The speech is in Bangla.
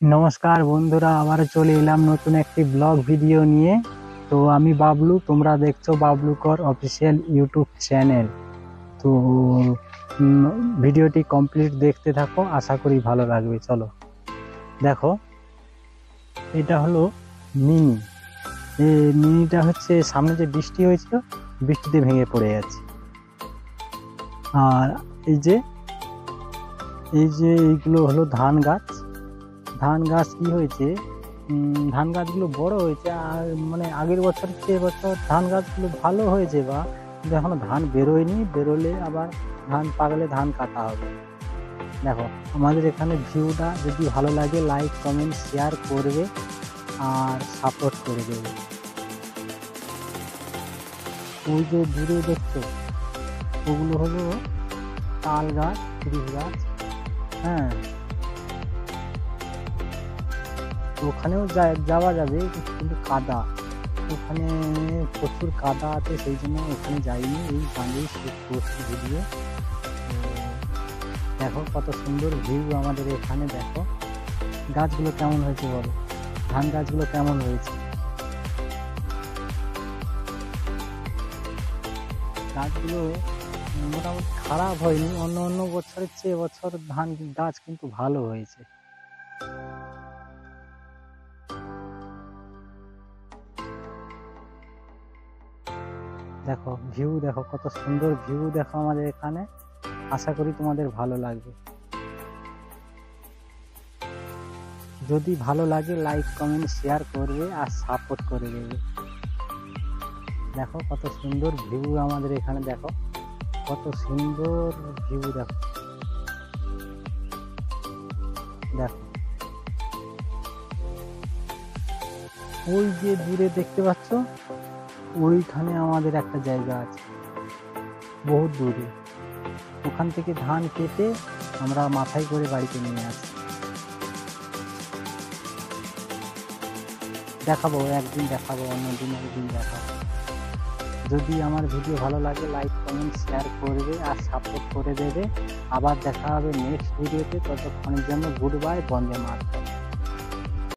নমস্কার বন্ধুরা, আবারও চলে এলাম নতুন একটি ব্লগ ভিডিও নিয়ে। তো আমি বাবলু, তোমরা দেখছো বাবলু কর অফিসিয়াল ইউটিউব চ্যানেল। তো ভিডিওটি কমপ্লিট দেখতে থাকো, আশা করি ভালো লাগবে। চলো দেখো, এটা হলো মিনি। এই মিনিটা হচ্ছে সামনে যে বৃষ্টি হয়েছিল, বৃষ্টিতে ভেঙে পড়ে গেছে। আর এই যে এইগুলো হলো ধান গাছ। ধান গাছ কি হয়েছে, ধান গাছগুলো বড় হয়েছে, আর মানে আগের বছর চেয়ে এবছর ধান গাছগুলো ভালো হয়েছে, বা কিন্তু এখনো ধান বেরোয়নি। বেরোলে আবার ধান পাকলে ধান কাটা হবে। দেখো, আমাদের এখানে ভিউটা যদি ভালো লাগে লাইক কমেন্ট শেয়ার করবে আর সাপোর্ট করে দেবে। ওই যে দূরে দেখছো, ওগুলো হলো তাল গাছ, শিরীষ গাছ। হ্যাঁ, তো ওখানেও যাওয়া যাবে, কিন্তু কাদা, ওখানে প্রচুর কাদা আছে, সেই জন্য ওখানে যাইনি। এই গানেই শেষ করছি ভিডিও। দেখো কত সুন্দর ভিউ আমাদের এখানে। দেখো গাছগুলো কেমন হয়েছে বলো, ধান গাছগুলো কেমন হয়েছে। গাছগুলো মোটামুটি খারাপ হয়নি, অন্য অন্য বছরের চেয়ে এবছর ধান গাছ কিন্তু ভালো হয়েছে। দেখো ভিউ, দেখো কত সুন্দর ভিউ। দেখো আমাদের এখানে, আশা করি তোমাদের ভালো লাগবে। যদি ভালো লাগে লাইক কমেন্ট শেয়ার করবে আর সাপোর্ট করে দেবে। দেখো কত সুন্দর ভিউ আমাদের এখানে। দেখো কত সুন্দর ভিউ। দেখো দেখো, ওই যে দূরে দেখতে পাচ্ছ, ওইখানে আমাদের একটা জায়গা আছে বহুত দূরে। ওখান থেকে ধান কেটে আমরা মাথায় করে বাড়িতে নিয়ে আসি। দেখাবো একদিন, দেখাবো অন্যদিন, একদিন দেখাবো। যদি আমার ভিডিও ভালো লাগে লাইক কমেন্ট শেয়ার করবে আর সাপোর্ট করে দেবে। আবার দেখা হবে নেক্সট ভিডিওতে। ততক্ষণের জন্য গুড বাই, বন্দে মাতরম।